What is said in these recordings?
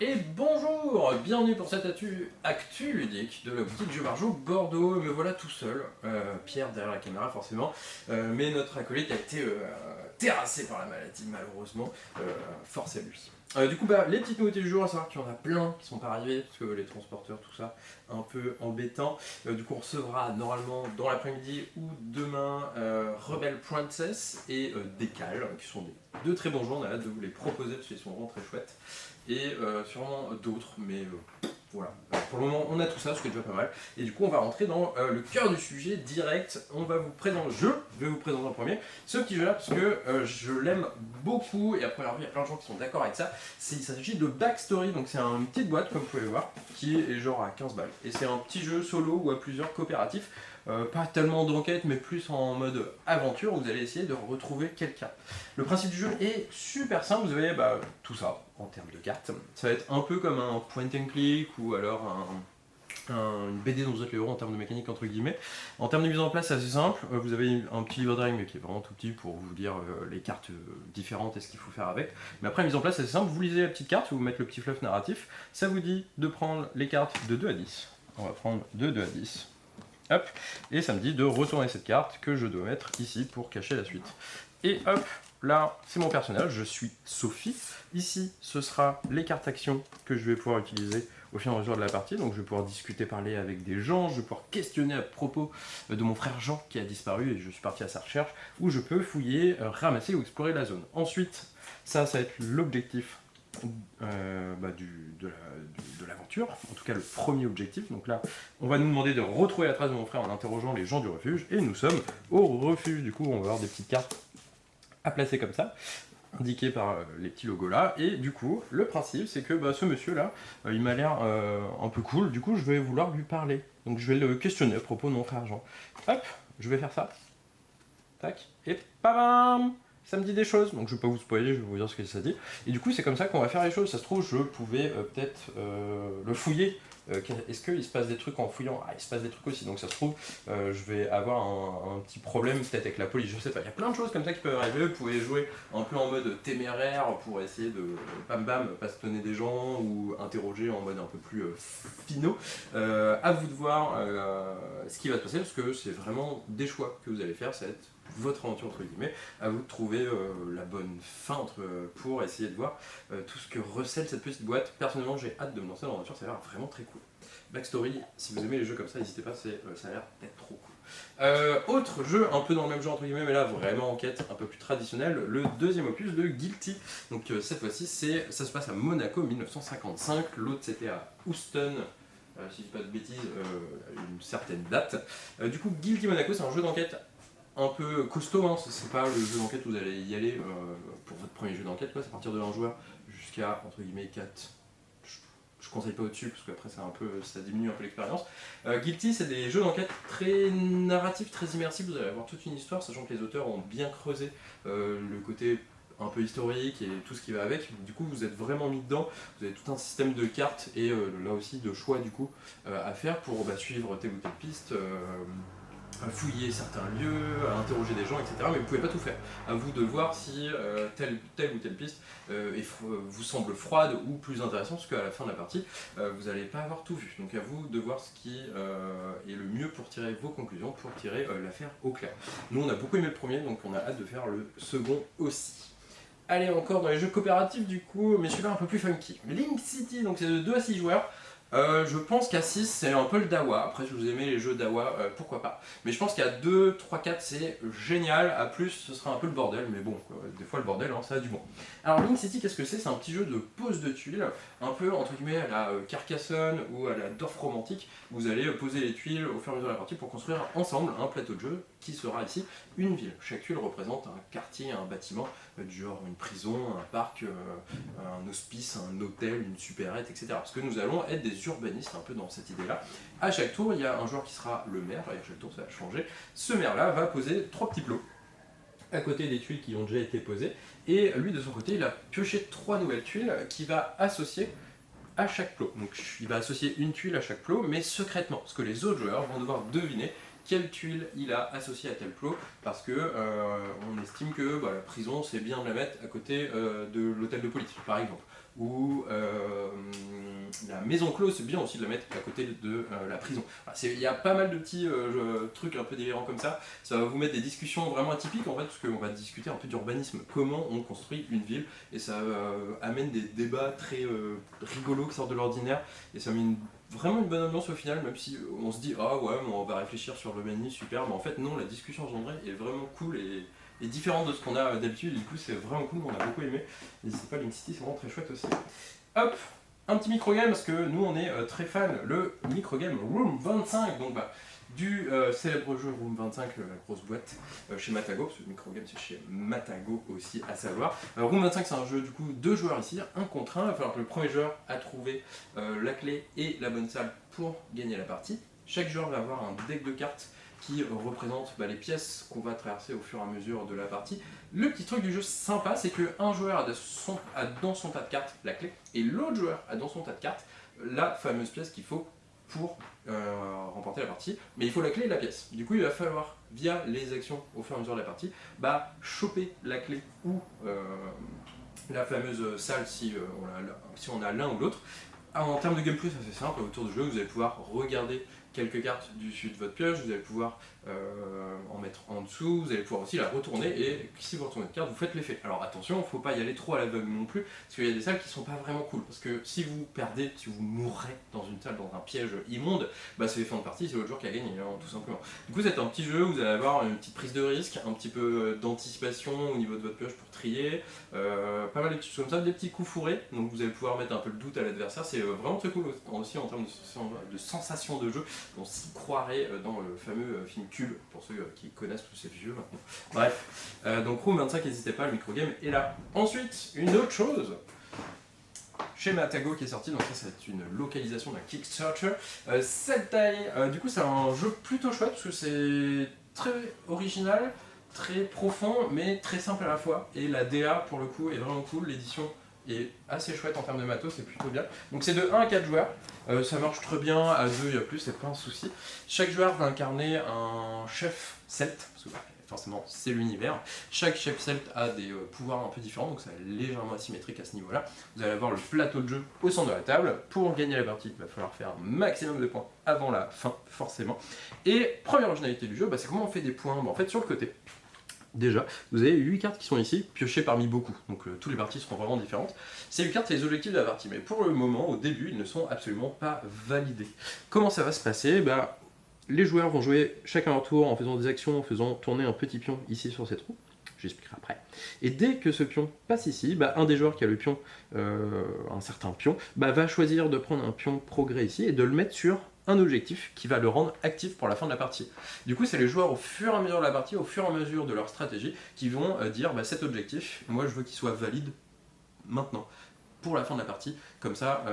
Et bonjour, bienvenue pour cette actu ludique de la boutique Jeux Marjo Bordeaux. Me voilà tout seul, Pierre derrière la caméra forcément, mais notre acolyte a été terrassé par la maladie malheureusement, force à lui. Du coup, les petites nouveautés du jour, à savoir qu'il y en a plein qui sont pas arrivées, parce que les transporteurs, tout ça, un peu embêtant. Du coup, on recevra normalement dans l'après-midi ou demain Rebel Princess et Décal, qui sont deux très bons jeux, on a hâte de vous les proposer parce qu'ils sont vraiment très chouettes. Et sûrement d'autres, mais voilà. Pour le moment, on a tout ça, ce qui est déjà pas mal. Et du coup, on va rentrer dans le cœur du sujet direct. On va vous présenter, je vais vous présenter en premier ce petit jeu-là, parce que je l'aime beaucoup, et à première vue, il y a plein de gens qui sont d'accord avec ça. Il s'agit de Backstory, donc c'est une petite boîte, comme vous pouvez le voir, qui est genre à 15 balles. Et c'est un petit jeu solo ou à plusieurs coopératifs. Pas tellement d'enquête, mais plus en mode aventure, où vous allez essayer de retrouver quelqu'un. Le principe du jeu est super simple, vous avez tout ça en termes de cartes. Ça va être un peu comme un point and click ou alors une BD dont vous êtes le héros en termes de mécanique entre guillemets. En termes de mise en place, c'est assez simple. Vous avez un petit livre de règles mais qui est vraiment tout petit pour vous dire les cartes différentes et ce qu'il faut faire avec. Mais après, la mise en place, c'est assez simple. Vous lisez la petite carte, vous mettez le petit fluff narratif. Ça vous dit de prendre les cartes de 2 à 10. On va prendre de 2 à 10. Hop, et ça me dit de retourner cette carte que je dois mettre ici pour cacher la suite. Et hop, là, c'est mon personnage, je suis Sophie. Ici, ce sera les cartes actions que je vais pouvoir utiliser au fur et à mesure de la partie. Donc je vais pouvoir discuter, parler avec des gens, je vais pouvoir questionner à propos de mon frère Jean qui a disparu et je suis parti à sa recherche, ou je peux fouiller, ramasser ou explorer la zone. Ensuite, ça va être l'objectif de l'aventure, en tout cas le premier objectif. Donc là, on va nous demander de retrouver la trace de mon frère en interrogeant les gens du refuge, et nous sommes au refuge. Du coup, on va avoir des petites cartes à placer comme ça, indiquées par les petits logos là, et du coup, le principe, c'est que ce monsieur là, il m'a l'air un peu cool, du coup, je vais vouloir lui parler. Donc je vais le questionner à propos de mon frère Jean. Hop, je vais faire ça. Tac, et bam, ça me dit des choses, donc je vais pas vous spoiler, je vais vous dire ce que ça dit. Et du coup, c'est comme ça qu'on va faire les choses. Ça se trouve, je pouvais peut-être le fouiller. Est-ce qu'il se passe des trucs en fouillant? Ah, il se passe des trucs aussi, donc ça se trouve, je vais avoir un petit problème peut-être avec la police, je sais pas. Il y a plein de choses comme ça qui peuvent arriver. Vous pouvez jouer un peu en mode téméraire pour essayer de bam bam bastonner des gens ou interroger en mode un peu plus finaux. À vous de voir ce qui va se passer, parce que c'est vraiment des choix que vous allez faire. Ça va être votre aventure entre guillemets, à vous de trouver la bonne fin pour essayer de voir tout ce que recèle cette petite boîte. Personnellement, j'ai hâte de me lancer dans l'aventure, ça a l'air vraiment très cool. Backstory, si vous aimez les jeux comme ça, n'hésitez pas, ça a l'air d'être trop cool. Autre jeu un peu dans le même genre entre guillemets, mais là vraiment enquête un peu plus traditionnelle, le deuxième opus de Guilty. Donc cette fois-ci, ça se passe à Monaco 1955, l'autre c'était à Houston. Si je dis pas de bêtises, une certaine date. Du coup, Guilty Monaco, c'est un jeu d'enquête un peu costaud, hein. C'est pas le jeu d'enquête où vous allez y aller pour votre premier jeu d'enquête, c'est à partir de 1 joueur jusqu'à entre guillemets 4. Je conseille pas au-dessus parce qu'après ça diminue un peu l'expérience. Guilty, c'est des jeux d'enquête très narratifs, très immersifs, vous allez avoir toute une histoire, sachant que les auteurs ont bien creusé le côté un peu historique et tout ce qui va avec. Du coup, vous êtes vraiment mis dedans, vous avez tout un système de cartes et là aussi de choix du coup à faire pour suivre telle ou telle piste. Fouiller certains lieux, à interroger des gens, etc. Mais vous pouvez pas tout faire. À vous de voir si telle ou telle piste vous semble froide ou plus intéressante, parce qu'à la fin de la partie, vous n'allez pas avoir tout vu. Donc à vous de voir ce qui est le mieux pour tirer vos conclusions, pour tirer l'affaire au clair. Nous, on a beaucoup aimé le premier, donc on a hâte de faire le second aussi. Allez, encore dans les jeux coopératifs du coup, mais celui-là un peu plus funky. Link City, donc c'est de 2 à 6 joueurs. Je pense qu'à 6 c'est un peu le Dawa. Après, si vous aimez les jeux Dawa, pourquoi pas. Mais je pense qu'à 2, 3, 4 c'est génial. À plus, ce sera un peu le bordel. Mais bon, des fois le bordel, ça a du bon. Alors, Link City, qu'est-ce que c'est? C'est un petit jeu de pose de tuiles, un peu entre guillemets à la Carcassonne ou à la Dorf romantique. Vous allez poser les tuiles au fur et à mesure de la partie pour construire ensemble un plateau de jeu qui sera ici une ville. Chaque tuile représente un quartier, un bâtiment, du genre une prison, un parc, un hospice, un hôtel, une supérette, etc. Parce que nous allons être des urbanistes un peu dans cette idée-là. À chaque tour, il y a un joueur qui sera le maire, et à chaque tour ça va changer. Ce maire-là va poser 3 petits plots à côté des tuiles qui ont déjà été posées, et lui de son côté, il a pioché 3 nouvelles tuiles qu'il va associer à chaque plot. Donc il va associer une tuile à chaque plot, mais secrètement, parce que les autres joueurs vont devoir deviner quelle tuile il a associée à tel plot, parce que on estime que la prison c'est bien de la mettre à côté de l'hôtel de police, par exemple, ou maison close, c'est bien aussi de la mettre à côté de la prison. Il y a pas mal de petits trucs un peu délirants comme ça. Ça va vous mettre des discussions vraiment atypiques en fait, parce qu'on va discuter un peu d'urbanisme, comment on construit une ville, et ça amène des débats très rigolos qui sortent de l'ordinaire, et ça met vraiment une bonne ambiance au final, même si on se dit ah ouais, mais on va réfléchir sur l'urbanisme, super, mais en fait non, la discussion engendrée est vraiment cool et différente de ce qu'on a d'habitude, et du coup c'est vraiment cool, on a beaucoup aimé. N'hésitez pas, Link City c'est vraiment très chouette aussi. Hop, un petit microgame, parce que nous on est très fans, le microgame Room 25, donc du célèbre jeu Room 25, la grosse boîte, chez Matago, parce que le microgame c'est chez Matago aussi, à savoir. Room 25 c'est un jeu du coup 2 joueurs ici, 1 contre 1, il va falloir que le premier joueur a trouvé la clé et la bonne salle pour gagner la partie. Chaque joueur va avoir un deck de cartes qui représente les pièces qu'on va traverser au fur et à mesure de la partie. Le petit truc du jeu sympa, c'est qu'un joueur a dans son tas de cartes la clé, et l'autre joueur a dans son tas de cartes la fameuse pièce qu'il faut pour remporter la partie, mais il faut la clé et la pièce. Du coup, il va falloir, via les actions au fur et à mesure de la partie, choper la clé ou la fameuse salle si on a l'un ou l'autre. En termes de gameplay, c'est assez simple. Autour du jeu, vous allez pouvoir regarder quelques cartes du dessus de votre pioche, vous allez pouvoir en mettre en dessous, vous allez pouvoir aussi la retourner, et si vous retournez une carte, vous faites l'effet. Alors attention, il ne faut pas y aller trop à l'aveugle non plus, parce qu'il y a des salles qui ne sont pas vraiment cool, parce que si vous perdez, si vous mourrez dans une salle, dans un piège immonde, c'est fin de partie, c'est l'autre joueur qui a gagné, tout simplement. Du coup, c'est un petit jeu où vous allez avoir une petite prise de risque, un petit peu d'anticipation au niveau de votre pioche pour trier, pas mal de petites choses comme ça, des petits coups fourrés, donc vous allez pouvoir mettre un peu le doute à l'adversaire, c'est vraiment très cool aussi en termes de sensation de jeu. On s'y croirait dans le fameux film Cube, pour ceux qui connaissent tous ces vieux maintenant. Bref, donc Room 25, n'hésitez pas, le microgame est là. Ensuite, une autre chose, chez Matago qui est sorti, donc ça c'est une localisation d'un Kickstarter. Cette taille, du coup c'est un jeu plutôt chouette, parce que c'est très original, très profond, mais très simple à la fois. Et la DA pour le coup est vraiment cool, l'édition est assez chouette en termes de matos, c'est plutôt bien. Donc c'est de 1 à 4 joueurs, ça marche très bien, à 2 il y a plus, c'est pas un souci. Chaque joueur va incarner un chef celte, parce que forcément c'est l'univers. Chaque chef celte a des pouvoirs un peu différents, donc c'est légèrement asymétrique à ce niveau-là. Vous allez avoir le plateau de jeu au centre de la table. Pour gagner la partie, il va falloir faire un maximum de points avant la fin, forcément. Et première originalité du jeu, c'est comment on fait des points. En fait, sur le côté, déjà, vous avez 8 cartes qui sont ici, piochées parmi beaucoup, donc toutes les parties seront vraiment différentes. Ces 8 cartes, c'est les objectifs de la partie, mais pour le moment, au début, ils ne sont absolument pas validés. Comment ça va se passer ? Les joueurs vont jouer chacun leur tour en faisant des actions, en faisant tourner un petit pion ici sur cette roue. J'expliquerai après. Et dès que ce pion passe ici, un des joueurs qui a le pion, un certain pion, va choisir de prendre un pion progrès ici et de le mettre sur un objectif qui va le rendre actif pour la fin de la partie. Du coup, c'est les joueurs au fur et à mesure de la partie, au fur et à mesure de leur stratégie, qui vont dire cet objectif, moi je veux qu'il soit valide maintenant, pour la fin de la partie, comme ça,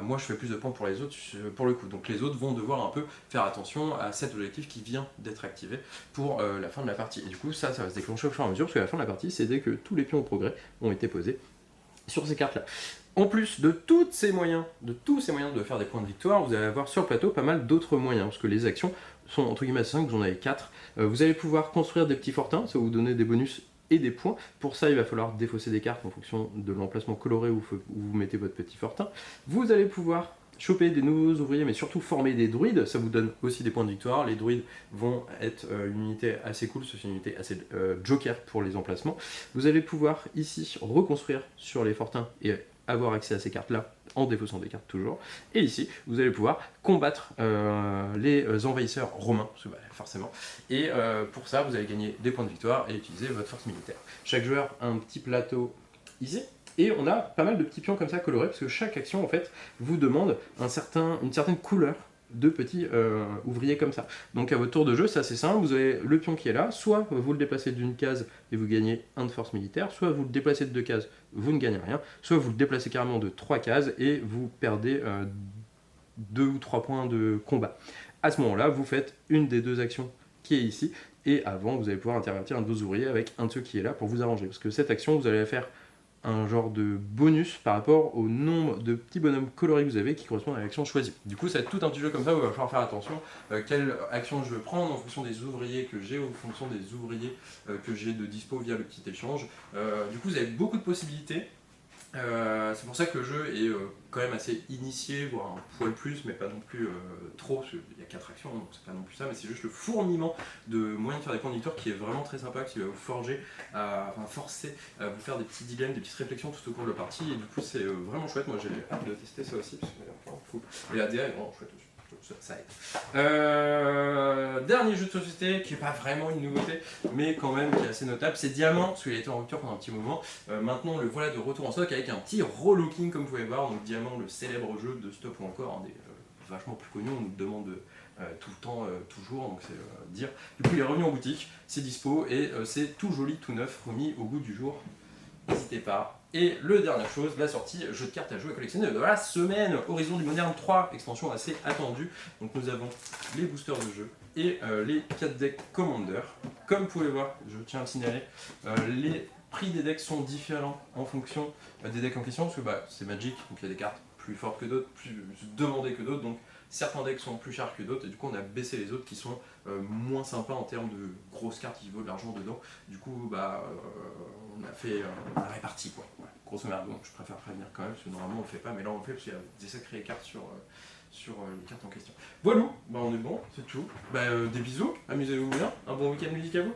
moi je fais plus de points pour les autres pour le coup. Donc les autres vont devoir un peu faire attention à cet objectif qui vient d'être activé pour la fin de la partie. Et du coup, ça va se déclencher au fur et à mesure, parce que la fin de la partie, c'est dès que tous les pions au progrès ont été posés sur ces cartes-là. En plus de tous ces moyens de faire des points de victoire, vous allez avoir sur le plateau pas mal d'autres moyens, parce que les actions sont entre guillemets 5, vous en avez 4. Vous allez pouvoir construire des petits fortins, ça va vous donner des bonus et des points. Pour ça, il va falloir défausser des cartes en fonction de l'emplacement coloré où vous mettez votre petit fortin. Vous allez pouvoir choper des nouveaux ouvriers, mais surtout former des druides, ça vous donne aussi des points de victoire. Les druides vont être une unité assez cool, c'est une unité assez joker pour les emplacements. Vous allez pouvoir ici reconstruire sur les fortins et avoir accès à ces cartes-là en défaussant des cartes toujours. Et ici, vous allez pouvoir combattre les envahisseurs romains, parce que, forcément. Et pour ça, vous allez gagner des points de victoire et utiliser votre force militaire. Chaque joueur a un petit plateau ici. Et on a pas mal de petits pions comme ça colorés, parce que chaque action, en fait, vous demande une certaine couleur de petits ouvriers comme ça. Donc à votre tour de jeu, c'est assez simple, vous avez le pion qui est là, soit vous le déplacez d'une case et vous gagnez 1 de force militaire, soit vous le déplacez de 2 cases, vous ne gagnez rien, soit vous le déplacez carrément de 3 cases et vous perdez 2 ou 3 points de combat. À ce moment-là, vous faites une des 2 actions qui est ici, et avant, vous allez pouvoir intervertir un de vos ouvriers avec un de ceux qui est là pour vous arranger, parce que cette action, vous allez la faire un genre de bonus par rapport au nombre de petits bonhommes colorés que vous avez qui correspondent à l'action choisie. Du coup, ça va être tout un petit jeu comme ça où il va falloir faire attention quelle action je veux prendre en fonction des ouvriers que j'ai, en fonction des ouvriers que j'ai de dispo via le petit échange. Du coup, vous avez beaucoup de possibilités. C'est pour ça que le jeu est quand même assez initié, voire un poil plus, mais pas non plus trop, parce qu'il y a 4 actions, donc c'est pas non plus ça, mais c'est juste le fourmillement de moyens de faire des points de victoire qui est vraiment très sympa, qui va vous forcer à vous faire des petits dilemmes, des petites réflexions tout au cours de la partie, et du coup c'est vraiment chouette. Moi j'ai hâte de tester ça aussi, parce que vraiment fou. Et la DA est vraiment chouette aussi. Ça aide. Dernier jeu de société qui n'est pas vraiment une nouveauté, mais quand même qui est assez notable, c'est Diamant, parce qu'il a été en rupture pendant un petit moment. Maintenant, le voilà de retour en stock avec un petit relooking, comme vous pouvez voir. Donc, Diamant, le célèbre jeu de stop ou encore un des vachement plus connus, on nous demande tout le temps, toujours, donc c'est dire. Du coup, il est revenu en boutique, c'est dispo et c'est tout joli, tout neuf, remis au goût du jour. N'hésitez pas. Et le dernière chose, la sortie jeu de cartes à jouer et collectionner de la semaine, Horizon du Moderne 3, extension assez attendue. Donc nous avons les boosters de jeu et les 4 decks Commander. Comme vous pouvez voir, je tiens à le signaler, les prix des decks sont différents en fonction des decks en question, parce que c'est Magic, donc il y a des cartes plus fortes que d'autres, plus demandées que d'autres, donc certains decks sont plus chers que d'autres, et du coup on a baissé les autres qui sont moins sympas en termes de grosses cartes qui vaut de l'argent dedans. Du coup, on a fait la répartie, quoi. Ouais, grosso merdo, donc je préfère prévenir quand même, parce que normalement on le fait pas, mais là on le fait parce qu'il y a des sacrées cartes sur les cartes en question. Voilà, on est bon, c'est tout. Des bisous, amusez-vous bien, un bon week-end musique à vous.